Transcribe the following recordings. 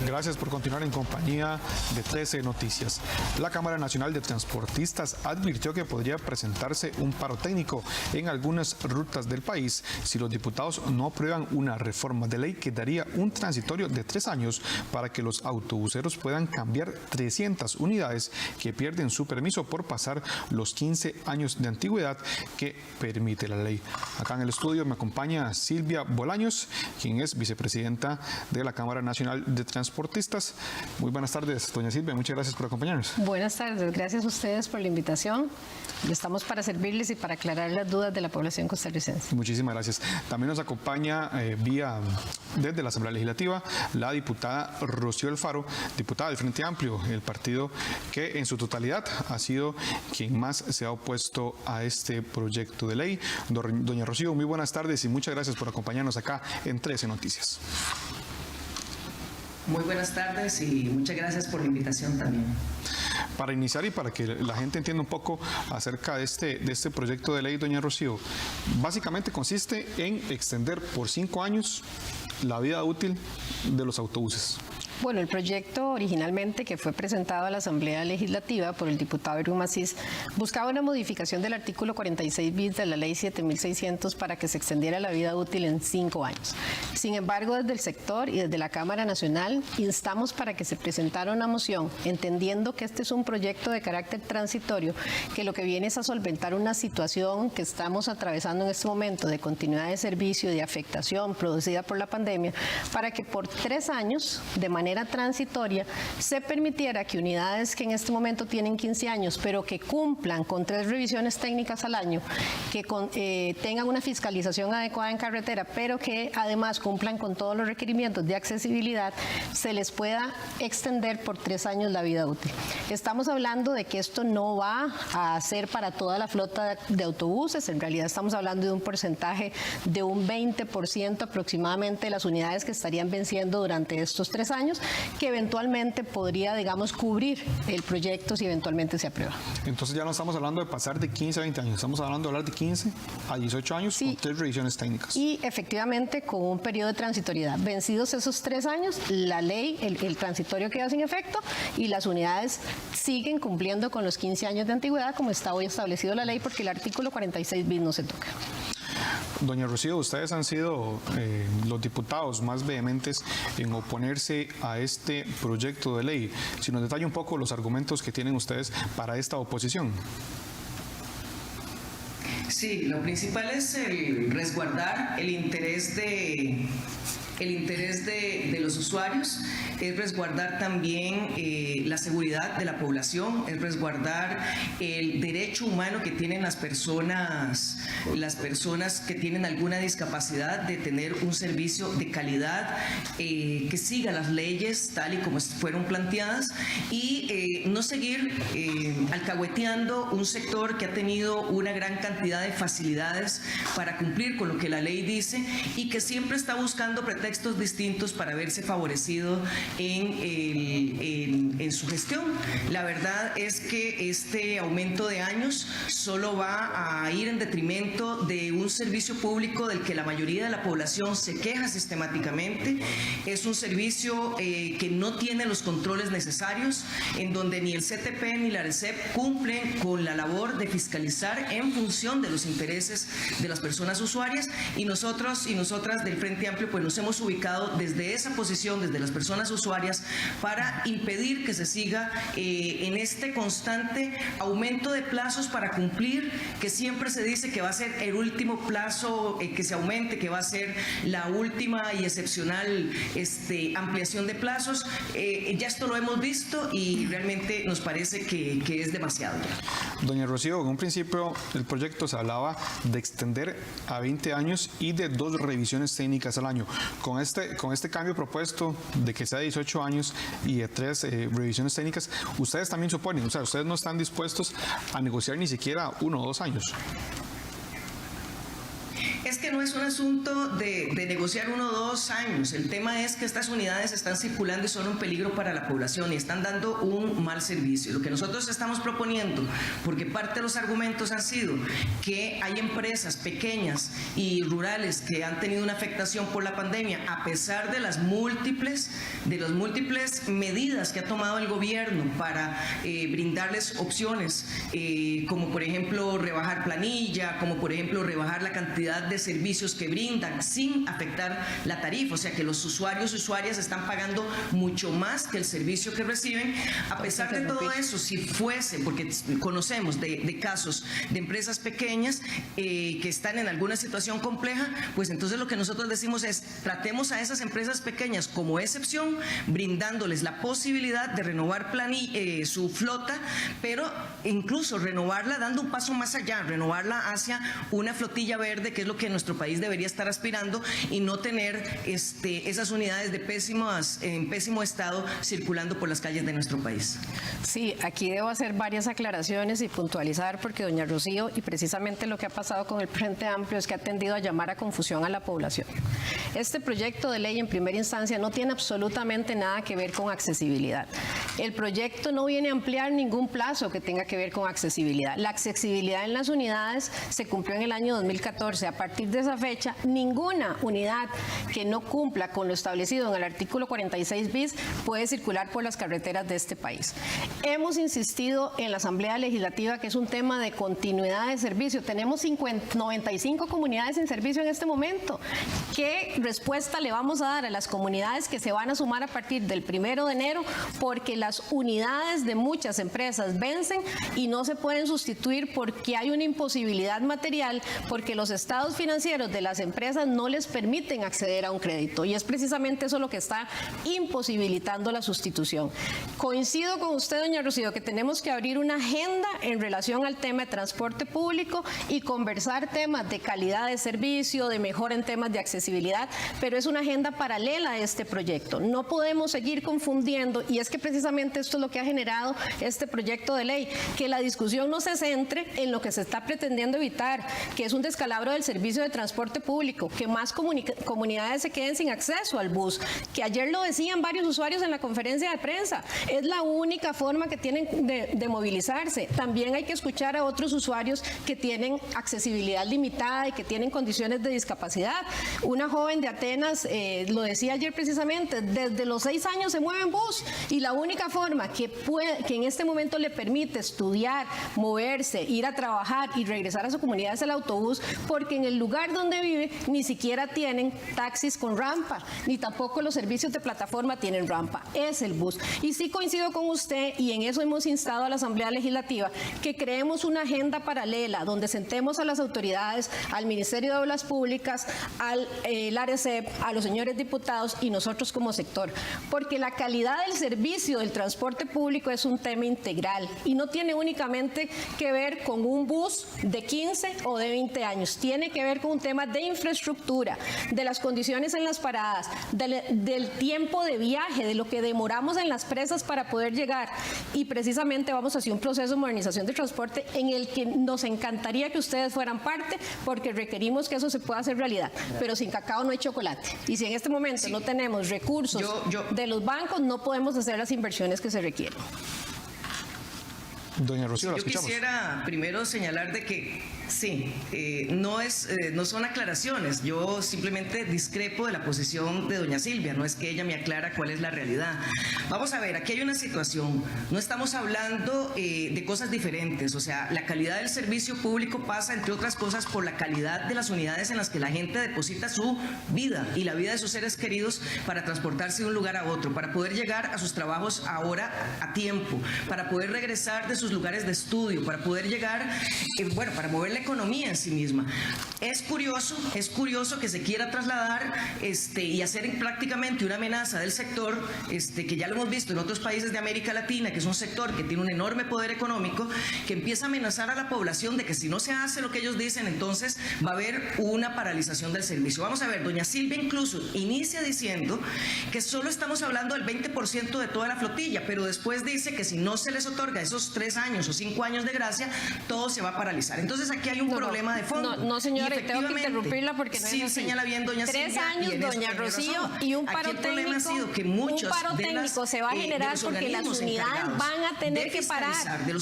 Gracias por continuar en compañía de 13 Noticias. La Cámara Nacional de Transportistas advirtió que podría presentarse un paro técnico en algunas rutas del país si los diputados no aprueban una reforma de ley que daría un transitorio de 3 años para que los autobuseros puedan cambiar 300 unidades que pierden su permiso por pasar los 15 años de antigüedad que permite la ley. Acá en el estudio me acompaña Silvia Bolaños, quien es vicepresidenta de la Cámara Nacional de Transportistas. Muy buenas tardes, doña Silvia, muchas gracias por acompañarnos. Buenas tardes, gracias a ustedes por la invitación. Estamos para servirles y para aclarar las dudas de la población costarricense. Muchísimas gracias. También nos acompaña desde la Asamblea Legislativa la diputada Rocío Alfaro, diputada del Frente Amplio, el partido que en su totalidad ha sido quien más se ha opuesto a este proyecto de ley. Doña Rocío, muy buenas tardes y muchas gracias por acompañarnos acá en 13 Noticias. Muy buenas tardes y muchas gracias por la invitación también. Para iniciar y para que la gente entienda un poco acerca de este proyecto de ley, doña Rocío, básicamente consiste en extender por 5 años la vida útil de los autobuses. Bueno, el proyecto originalmente que fue presentado a la Asamblea Legislativa por el diputado Irwin Macís buscaba una modificación del artículo 46 bis de la ley 7600 para que se extendiera la vida útil en 5 años. Sin embargo, desde el sector y desde la Cámara Nacional instamos para que se presentara una moción, entendiendo que este es un proyecto de carácter transitorio, que lo que viene es a solventar una situación que estamos atravesando en este momento de continuidad de servicio y de afectación producida por la pandemia, para que por 3 años, de manera transitoria, se permitiera que unidades que en este momento tienen 15 años, pero que cumplan con 3 revisiones técnicas al año, que tengan una fiscalización adecuada en carretera, pero que además cumplan con todos los requerimientos de accesibilidad, se les pueda extender por 3 años la vida útil. Estamos hablando de que esto no va a ser para toda la flota de autobuses, en realidad estamos hablando de un porcentaje de un 20% aproximadamente de las unidades que estarían venciendo durante estos 3 años, que eventualmente podría, digamos, cubrir el proyecto si eventualmente se aprueba. Entonces ya no estamos hablando de pasar de 15 a 20 años, estamos hablando de hablar de 15 a 18 años, sí, con 3 revisiones técnicas. Y efectivamente con un periodo de transitoriedad. Vencidos esos 3 años, la ley, el transitorio queda sin efecto y las unidades siguen cumpliendo con los 15 años de antigüedad como está hoy establecido la ley, porque el artículo 46 bis no se toca. Doña Rocío, ustedes han sido los diputados más vehementes en oponerse a este proyecto de ley. Si nos detalla un poco los argumentos que tienen ustedes para esta oposición. Sí, lo principal es el resguardar el interés de los usuarios, es resguardar también la seguridad de la población, es resguardar el derecho humano que tienen las personas que tienen alguna discapacidad de tener un servicio de calidad que siga las leyes tal y como fueron planteadas y no seguir alcahueteando un sector que ha tenido una gran cantidad de facilidades para cumplir con lo que la ley dice y que siempre está buscando pretextos distintos para verse favorecido en su gestión. La verdad es que este aumento de años solo va a ir en detrimento de un servicio público del que la mayoría de la población se queja sistemáticamente. Es un servicio que no tiene los controles necesarios, en donde ni el CTP ni la ARECEP cumplen con la labor de fiscalizar en función de los intereses de las personas usuarias, y nosotros y nosotras del Frente Amplio pues nos hemos ubicado desde esa posición, desde las personas usuarias, para impedir que se siga en este constante aumento de plazos para cumplir, que siempre se dice que va a ser el último plazo que se aumente, que va a ser la última y excepcional ampliación de plazos. Ya esto lo hemos visto y realmente nos parece que es demasiado. Doña Rocío, en un principio el proyecto se hablaba de extender a 20 años y de 2 revisiones técnicas al año. Con este cambio propuesto de que sea 18 años y de 3 revisiones técnicas, ustedes también se oponen, o sea, ustedes no están dispuestos a negociar ni siquiera 1 o 2 años. Es que no es un asunto de negociar 1 o 2 años. El tema es que estas unidades están circulando y son un peligro para la población y están dando un mal servicio. Lo que nosotros estamos proponiendo, porque parte de los argumentos han sido que hay empresas pequeñas y rurales que han tenido una afectación por la pandemia, a pesar de las múltiples medidas que ha tomado el gobierno para brindarles opciones, como por ejemplo rebajar planilla, como por ejemplo rebajar la cantidad de servicios que brindan sin afectar la tarifa, o sea que los usuarios y usuarias están pagando mucho más que el servicio que reciben. A pesar de todo eso, si fuese, porque conocemos de casos de empresas pequeñas que están en alguna situación compleja, pues entonces lo que nosotros decimos es tratemos a esas empresas pequeñas como excepción, brindándoles la posibilidad de renovar su flota, pero incluso renovarla dando un paso más allá, renovarla hacia una flotilla verde, que es lo que nuestro país debería estar aspirando, y no tener esas unidades en pésimo estado circulando por las calles de nuestro país. Sí, aquí debo hacer varias aclaraciones y puntualizar, porque doña Rocío, y precisamente lo que ha pasado con el Frente Amplio es que ha tendido a llamar a confusión a la población. Este proyecto de ley en primera instancia no tiene absolutamente nada que ver con accesibilidad. El proyecto no viene a ampliar ningún plazo que tenga que ver con accesibilidad. La accesibilidad en las unidades se cumplió en el año 2014. A partir de esa fecha, ninguna unidad que no cumpla con lo establecido en el artículo 46 bis puede circular por las carreteras de este país. Hemos insistido en la Asamblea Legislativa que es un tema de continuidad de servicio. Tenemos 95 comunidades en servicio en este momento. ¿Qué respuesta le vamos a dar a las comunidades que se van a sumar a partir del 1 de enero? Porque las unidades de muchas empresas vencen y no se pueden sustituir porque hay una imposibilidad material, porque los estados financieros de las empresas no les permiten acceder a un crédito, y es precisamente eso lo que está imposibilitando la sustitución. Coincido con usted, doña Rocío, que tenemos que abrir una agenda en relación al tema de transporte público y conversar temas de calidad de servicio, de mejora en temas de accesibilidad, pero es una agenda paralela a este proyecto. No podemos seguir confundiendo, y es que precisamente esto es lo que ha generado este proyecto de ley, que la discusión no se centre en lo que se está pretendiendo evitar, que es un descalabro del servicio de transporte público, que más comunidades se queden sin acceso al bus, que ayer lo decían varios usuarios en la conferencia de prensa, es la única forma que tienen de movilizarse. También hay que escuchar a otros usuarios que tienen accesibilidad limitada y que tienen condiciones de discapacidad. Una joven de Atenas lo decía ayer precisamente, desde los 6 años se mueve en bus, y la única forma que en este momento le permite estudiar, moverse, ir a trabajar y regresar a su comunidad es el autobús, porque en el lugar donde vive ni siquiera tienen taxis con rampa, ni tampoco los servicios de plataforma tienen rampa, es el bus. Y sí coincido con usted, y en eso hemos instado a la Asamblea Legislativa, que creemos una agenda paralela donde sentemos a las autoridades, al Ministerio de Obras Públicas, al ARECEP, a los señores diputados y nosotros como sector, porque la calidad del servicio del transporte público es un tema integral y no tiene únicamente que ver con un bus de 15 o de 20 años, tiene que ver con un tema de infraestructura, de las condiciones en las paradas, del tiempo de viaje, de lo que demoramos en las presas para poder llegar, y precisamente vamos hacia un proceso de modernización de transporte en el que nos encantaría que ustedes fueran parte, porque requerimos que eso se pueda hacer realidad, pero sin cacao no hay chocolate, y si en este momento no tenemos recursos de los bancos, no podemos hacer las inversiones que se requieren. Doña Rocío, la Yo escuchamos. quisiera primero señalar de que sí, no son aclaraciones. Yo simplemente discrepo de la posición de doña Silvia, no es que ella me aclara cuál es la realidad. Vamos a ver, aquí hay una situación, no estamos hablando de cosas diferentes, o sea, la calidad del servicio público pasa, entre otras cosas, por la calidad de las unidades en las que la gente deposita su vida y la vida de sus seres queridos para transportarse de un lugar a otro, para poder llegar a sus trabajos ahora a tiempo, para poder regresar de sus lugares de estudio, para poder llegar, para mover la economía en sí misma. Es curioso que se quiera trasladar y hacer prácticamente una amenaza del sector, que ya lo hemos visto en otros países de América Latina, que es un sector que tiene un enorme poder económico, que empieza a amenazar a la población de que si no se hace lo que ellos dicen, entonces va a haber una paralización del servicio. Vamos a ver, doña Silvia incluso inicia diciendo que solo estamos hablando del 20% de toda la flotilla, pero después dice que si no se les otorga esos 3 años o 5 años de gracia, todo se va a paralizar. Entonces aquí aquí hay un problema de fondo. No, señora, y tengo que interrumpirla porque no sí, es así. señala bien doña 3 Silvia, años, y en doña eso Rocío, razón. y un Aquí paro el problema técnico, ha sido que se va a generar porque las unidades van a tener que parar.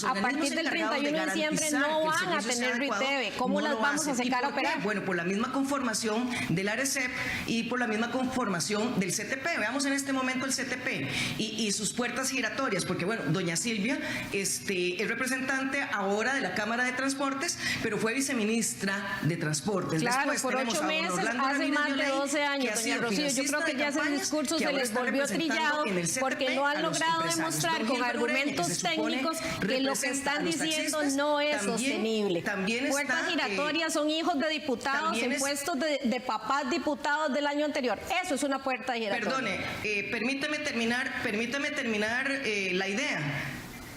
A partir del 31 de diciembre no van a tener RITEVE. ¿Cómo las vamos a sacar a operar? Bueno, por la misma conformación del ARECEP y por la misma conformación del CTP. Veamos en este momento el CTP y sus puertas giratorias, porque bueno, doña Silvia es representante ahora de la Cámara de Transportes, pero fue viceministra de Transportes. Claro, después por 8 meses, hace más de 12 años, doña Rocío. Yo creo que ya ese discurso se les volvió trillado porque no han logrado demostrar con argumentos técnicos que lo que están diciendo no es sostenible. Puertas giratorias son hijos de diputados en puestos de papás diputados del año anterior. Eso es una puerta giratoria. Perdone, permítame terminar la idea.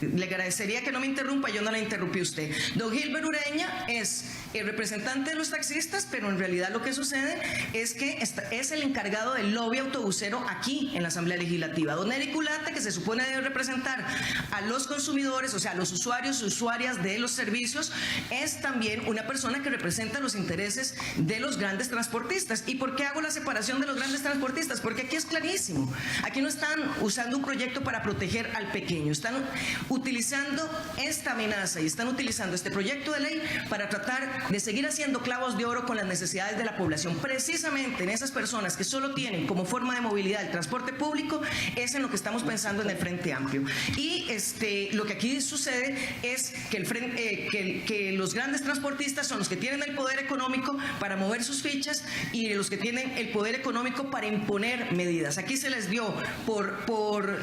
Le agradecería que no me interrumpa, yo no la interrumpí usted. Don Gilbert Ureña es el representante de los taxistas, pero en realidad lo que sucede es que es el encargado del lobby autobusero aquí en la Asamblea Legislativa. Don Eric Ulate, que se supone debe representar a los consumidores, o sea, a los usuarios y usuarias de los servicios, es también una persona que representa los intereses de los grandes transportistas. ¿Y por qué hago la separación de los grandes transportistas? Porque aquí es clarísimo. Aquí no están usando un proyecto para proteger al pequeño, están utilizando esta amenaza y están utilizando este proyecto de ley para tratar de seguir haciendo clavos de oro con las necesidades de la población. Precisamente en esas personas que solo tienen como forma de movilidad el transporte público, es en lo que estamos pensando en el Frente Amplio. Y lo que aquí sucede es que los grandes transportistas son los que tienen el poder económico para mover sus fichas y los que tienen el poder económico para imponer medidas. Aquí se les dio por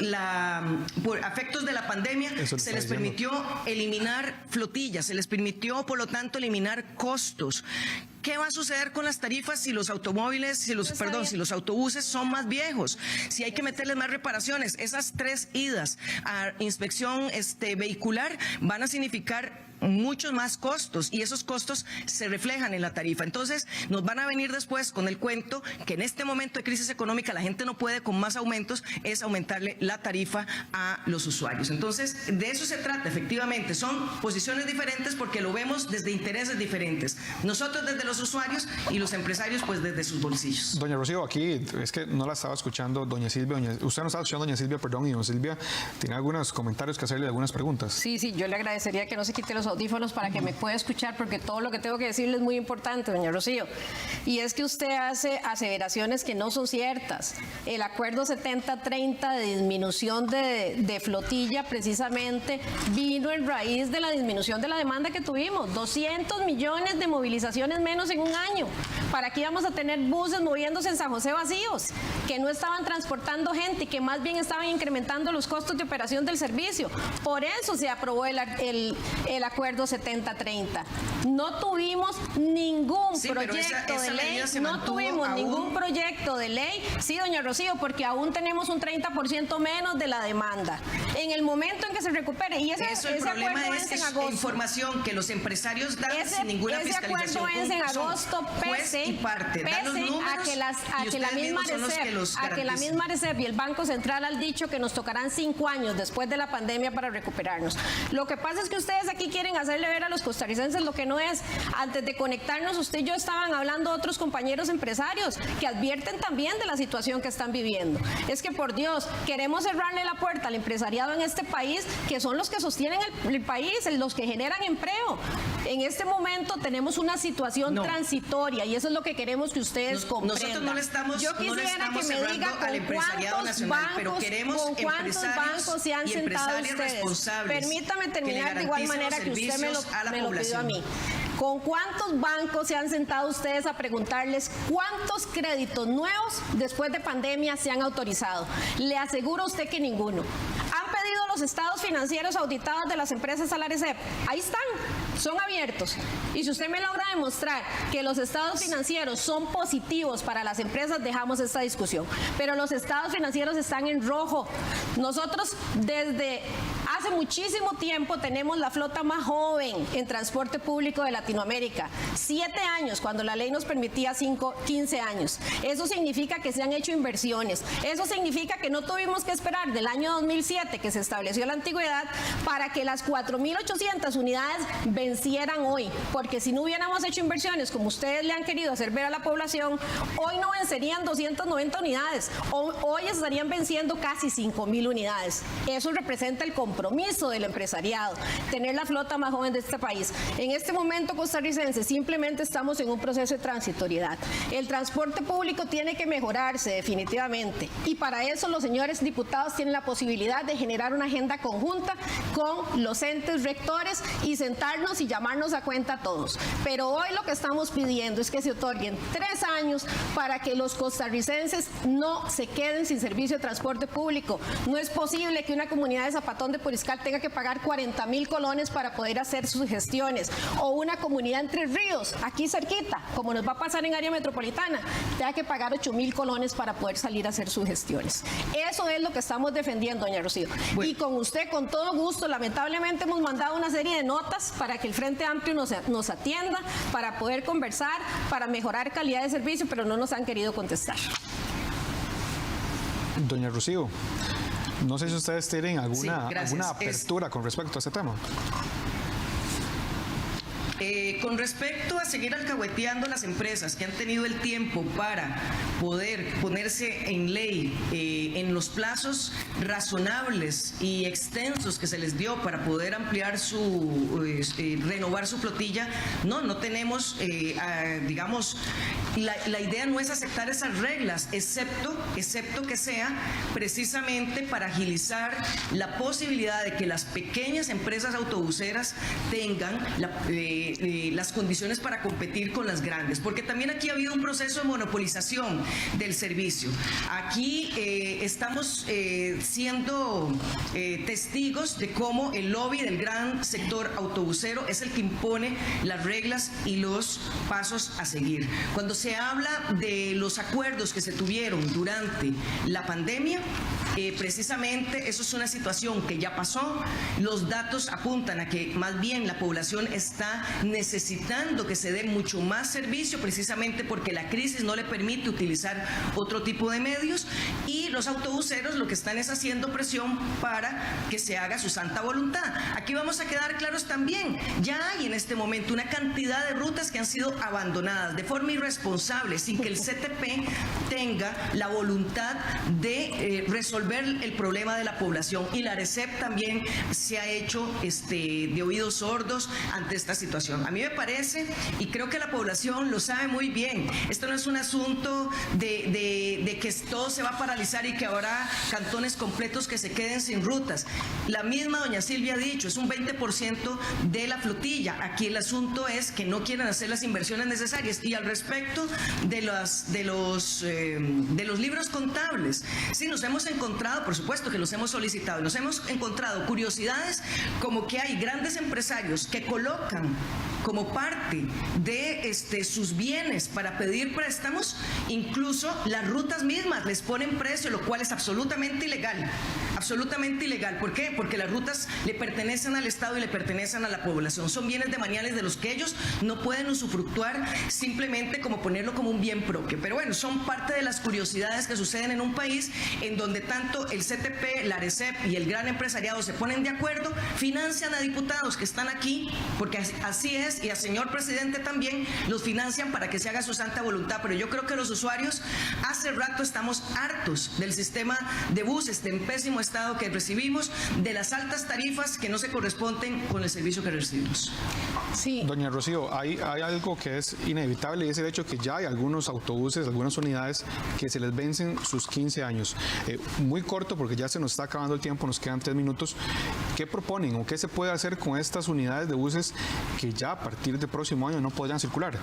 efectos de la pandemia, se les permitió eliminar flotillas, se les permitió, por lo tanto, eliminar costos. ¿Qué va a suceder con las tarifas si los automóviles, si los autobuses son más viejos? Si hay que meterles más reparaciones, esas 3 idas a inspección vehicular van a significar muchos más costos y esos costos se reflejan en la tarifa. Entonces nos van a venir después con el cuento que en este momento de crisis económica la gente no puede con más aumentos, es aumentarle la tarifa a los usuarios. Entonces de eso se trata, efectivamente, son posiciones diferentes porque lo vemos desde intereses diferentes. Nosotros desde los usuarios y los empresarios pues desde sus bolsillos. Doña Rocío, aquí es que no la estaba escuchando doña Silvia, usted no estaba escuchando doña Silvia, perdón, y doña Silvia tiene algunos comentarios que hacerle, algunas preguntas. Sí, yo le agradecería que no se quite los audífonos para que me pueda escuchar, porque todo lo que tengo que decirle es muy importante, doña Rocío. Y es que usted hace aseveraciones que no son ciertas. El acuerdo 70-30 de disminución de flotilla precisamente vino en raíz de la disminución de la demanda que tuvimos. 200 millones de movilizaciones menos en un año. ¿Para qué íbamos a tener buses moviéndose en San José vacíos? Que no estaban transportando gente y que más bien estaban incrementando los costos de operación del servicio. Por eso se aprobó el acuerdo 70-30. No tuvimos ningún proyecto de ley. No tuvimos ningún proyecto de ley. Sí, doña Rocío, porque aún tenemos un 30% menos de la demanda. En el momento en que se recupere, y ese acuerdo vence en agosto. Información que los empresarios dan sin ninguna fiscalización. Ese acuerdo vence en agosto, pese a que la misma ARECEP y el Banco Central han dicho que nos tocarán 5 años después de la pandemia para recuperarnos. Lo que pasa es que ustedes aquí quieren hacerle ver a los costarricenses lo que no es. Antes de conectarnos, usted y yo estaban hablando otros compañeros empresarios que advierten también de la situación que están viviendo. Es que, por Dios, queremos cerrarle la puerta al empresariado en este país, que son los que sostienen el país, los que generan empleo. En este momento tenemos una situación transitoria y eso es lo que queremos que ustedes comprendan. Nosotros no le estamos, yo quisiera que me diga con cuántos bancos se han sentado ustedes. Permítame terminar de igual manera que usted me lo pidió a mí. ¿Con cuántos bancos se han sentado ustedes a preguntarles cuántos créditos nuevos después de pandemia se han autorizado? Le aseguro a usted que ninguno. ¿Han pedido los estados financieros auditados de las empresas a la ARECEP? Ahí están, son abiertos. Y si usted me logra demostrar que los estados financieros son positivos para las empresas, dejamos esta discusión. Pero los estados financieros están en rojo. Nosotros desde Hace muchísimo tiempo tenemos la flota más joven en transporte público de Latinoamérica. 7 años, cuando la ley nos permitía 15 años. Eso significa que se han hecho inversiones. Eso significa que no tuvimos que esperar del año 2007, que se estableció la antigüedad, para que las 4.800 unidades vencieran hoy. Porque si no hubiéramos hecho inversiones, como ustedes le han querido hacer ver a la población, hoy no vencerían 290 unidades. Hoy estarían venciendo casi 5.000 unidades. Eso representa el compromiso del empresariado, tener la flota más joven de este país. En este momento costarricense simplemente estamos en un proceso de transitoriedad. El transporte público tiene que mejorarse definitivamente, y para eso los señores diputados tienen la posibilidad de generar una agenda conjunta con los entes rectores y sentarnos y llamarnos a cuenta a todos. Pero hoy lo que estamos pidiendo es que se otorguen 3 años para que los costarricenses no se queden sin servicio de transporte público. No es posible que una comunidad de Zapatón de Puriscal tenga que pagar 40.000 colones para poder hacer sus gestiones, o una comunidad Entre Ríos, aquí cerquita, como nos va a pasar en área metropolitana, tenga que pagar 8.000 colones para poder salir a hacer sus gestiones. Eso es lo que estamos defendiendo, doña Rocío. Bueno. Y con usted, con todo gusto, lamentablemente hemos mandado una serie de notas para que el Frente Amplio nos atienda, para poder conversar, para mejorar calidad de servicio, pero no nos han querido contestar. Doña Rocío, no sé si ustedes tienen alguna apertura con respecto a este tema. Con respecto a seguir alcahueteando las empresas que han tenido el tiempo para poder ponerse en ley en los plazos razonables y extensos que se les dio para poder ampliar renovar su flotilla, no tenemos, digamos, la idea no es aceptar esas reglas, excepto que sea precisamente para agilizar la posibilidad de que las pequeñas empresas autobuseras tengan las condiciones para competir con las grandes, porque también aquí ha habido un proceso de monopolización del servicio. Aquí estamos siendo testigos de cómo el lobby del gran sector autobusero es el que impone las reglas y los pasos a seguir. Cuando se habla de los acuerdos que se tuvieron durante la pandemia, precisamente eso es una situación que ya pasó. Los datos apuntan a que más bien la población está necesitando que se dé mucho más servicio, precisamente porque la crisis no le permite utilizar otro tipo de medios, y los autobuseros lo que están es haciendo presión para que se haga su santa voluntad. Aquí vamos a quedar claros también, ya hay en este momento una cantidad de rutas que han sido abandonadas de forma irresponsable, sin que el CTP tenga la voluntad de resolver el problema de la población, y la ARECEP también se ha hecho de oídos sordos ante esta situación. A mí me parece, y creo que la población lo sabe muy bien, esto no es un asunto de que todo se va a paralizar y que habrá cantones completos que se queden sin rutas. La misma doña Silvia ha dicho, es un 20% de la flotilla. Aquí el asunto es que no quieren hacer las inversiones necesarias. Y al respecto de los libros contables, sí, nos hemos encontrado, por supuesto que los hemos solicitado, nos hemos encontrado curiosidades como que hay grandes empresarios que colocan como parte de sus bienes para pedir préstamos, incluso las rutas mismas les ponen precio, lo cual es absolutamente ilegal. Absolutamente ilegal. ¿Por qué? Porque las rutas le pertenecen al Estado y le pertenecen a la población. Son bienes demaniales de los que ellos no pueden usufructuar simplemente como ponerlo como un bien propio. Pero bueno, son parte de las curiosidades que suceden en un país en donde tanto el CTP, la ARECEP y el gran empresariado se ponen de acuerdo, financian a diputados que están aquí, porque así es, y al señor presidente también, los financian para que se haga su santa voluntad. Pero yo creo que los usuarios hace rato estamos hartos del sistema de buses en pésimo estado que recibimos, de las altas tarifas que no se corresponden con el servicio que recibimos. Sí. Doña Rocío, hay algo que es inevitable, y es el hecho que ya hay algunos autobuses, algunas unidades que se les vencen sus 15 años. Muy corto, porque ya se nos está acabando el tiempo, nos quedan 3 minutos. ¿Qué proponen o qué se puede hacer con estas unidades de buses que ya a partir del próximo año no podrán circular?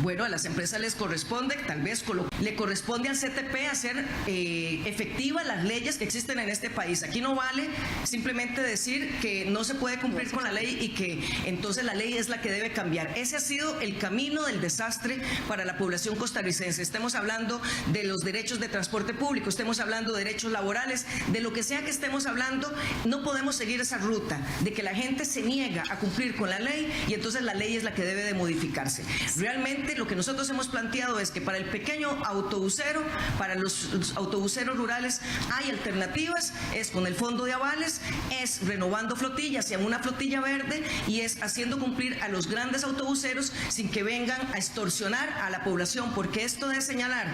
Bueno, a las empresas les corresponde, tal vez le corresponde al CTP hacer efectivas las leyes que existen en este país. Aquí no vale simplemente decir que no se puede cumplir con la ley y que entonces la ley es la que debe cambiar. Ese ha sido el camino del desastre para la población costarricense. Estemos hablando de los derechos de transporte público, estemos hablando de derechos laborales, de lo que sea que estemos hablando, no podemos seguir esa ruta de que la gente se niega a cumplir con la ley y entonces la ley es la que debe de modificarse. Realmente lo que nosotros hemos planteado es que para el pequeño autobusero, para los autobuseros rurales hay alternativas, es con el fondo de avales, es renovando flotillas hacia una flotilla verde y es haciendo cumplir a los grandes autobuseros sin que vengan a extorsionar a la población, porque esto de señalar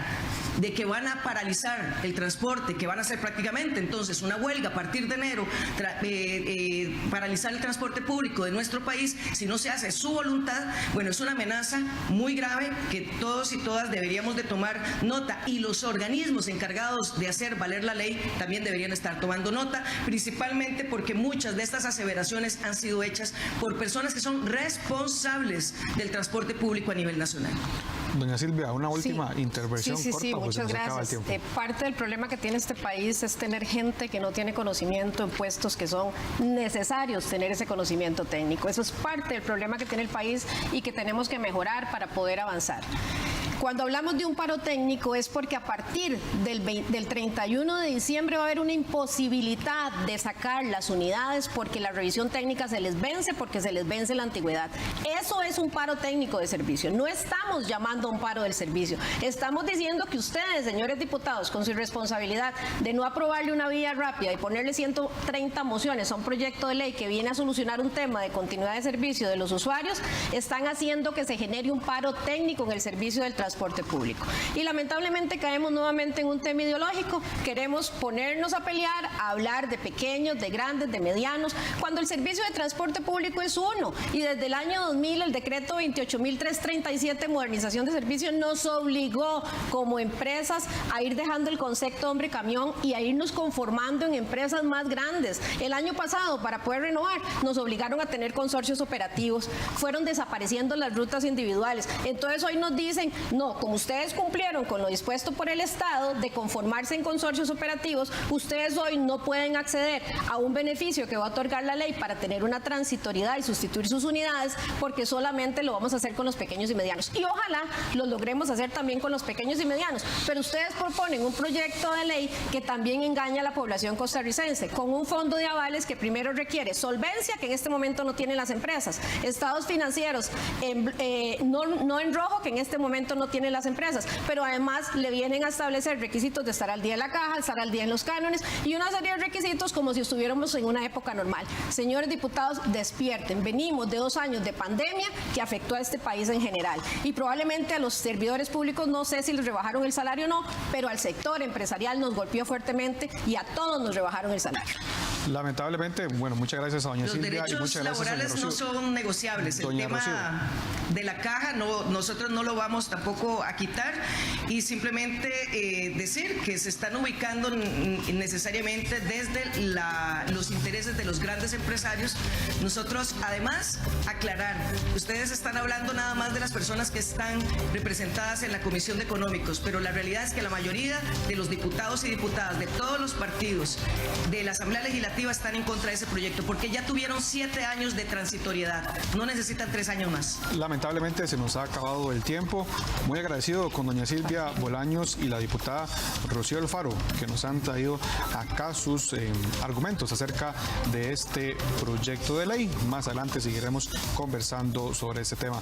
de que van a paralizar el transporte, que van a hacer prácticamente entonces una huelga a partir de enero, paralizar el transporte público de nuestro país, si no se hace su voluntad, bueno, es una amenaza muy grave que todos y todas deberíamos de tomar nota, y los organismos encargados de hacer valer la ley también deberían estar tomando nota, principalmente porque muchas de estas aseveraciones han sido hechas por personas que son responsables del transporte público a nivel nacional. Doña Silvia, una última intervención corta, Sí, pues muchas se nos acaba el gracias. tiempo. Parte del problema que tiene este país es tener gente que no tiene conocimiento en puestos que son necesarios tener ese conocimiento técnico. Eso es parte del problema que tiene el país y que tenemos que mejorar para poder avanzar. Cuando hablamos de un paro técnico es porque a partir del 31 de diciembre va a haber una imposibilidad de sacar las unidades porque la revisión técnica se les vence, porque se les vence la antigüedad. Eso es un paro técnico de servicio. No estamos llamando a un paro del servicio. Estamos diciendo que ustedes, señores diputados, con su irresponsabilidad de no aprobarle una vía rápida y ponerle 130 mociones a un proyecto de ley que viene a solucionar un tema de continuidad de servicio de los usuarios, están haciendo que se genere un paro técnico en el servicio del transporte público. Y lamentablemente caemos nuevamente en un tema ideológico. Queremos ponernos a pelear, a hablar de pequeños, de grandes, de medianos, cuando el servicio de transporte público es uno. Y desde el año 2000, el decreto 28.337, modernización de servicio, nos obligó como empresas a ir dejando el concepto hombre-camión y a irnos conformando en empresas más grandes. El año pasado, para poder renovar, nos obligaron a tener consorcios operativos. Fueron desapareciendo las rutas individuales. Entonces hoy nos dicen, no, como ustedes cumplieron con lo dispuesto por el Estado de conformarse en consorcios operativos, ustedes hoy no pueden acceder a un beneficio que va a otorgar la ley para tener una transitoriedad y sustituir sus unidades, porque solamente lo vamos a hacer con los pequeños y medianos. Y ojalá lo logremos hacer también con los pequeños y medianos. Pero ustedes proponen un proyecto de ley que también engaña a la población costarricense, con un fondo de avales que primero requiere solvencia, que en este momento no tienen las empresas, estados financieros no en rojo, que en este momento no tienen las empresas, pero además le vienen a establecer requisitos de estar al día en la caja, estar al día en los cánones y una serie de requisitos como si estuviéramos en una época normal. Señores diputados, despierten. Venimos de 2 años de pandemia que afectó a este país en general y probablemente a los servidores públicos, no sé si les rebajaron el salario o no, pero al sector empresarial nos golpeó fuertemente y a todos nos rebajaron el salario. Lamentablemente, bueno, muchas gracias a doña Silvia y muchas gracias a Los derechos laborales no son negociables. El tema de la caja, nosotros no lo vamos tampoco a quitar y simplemente decir que se están ubicando necesariamente desde los intereses de los grandes empresarios. Nosotros, además, aclarar, ustedes están hablando nada más de las personas que están representadas en la Comisión de Económicos, pero la realidad es que la mayoría de los diputados y diputadas de todos los partidos de la Asamblea Legislativa están en contra de ese proyecto, porque ya tuvieron 7 años de transitoriedad, no necesitan 3 años más. Lamentablemente se nos ha acabado el tiempo. Muy agradecido con doña Silvia Bolaños y la diputada Rocío Alfaro, que nos han traído acá sus argumentos acerca de este proyecto de ley. Más adelante seguiremos conversando sobre este tema.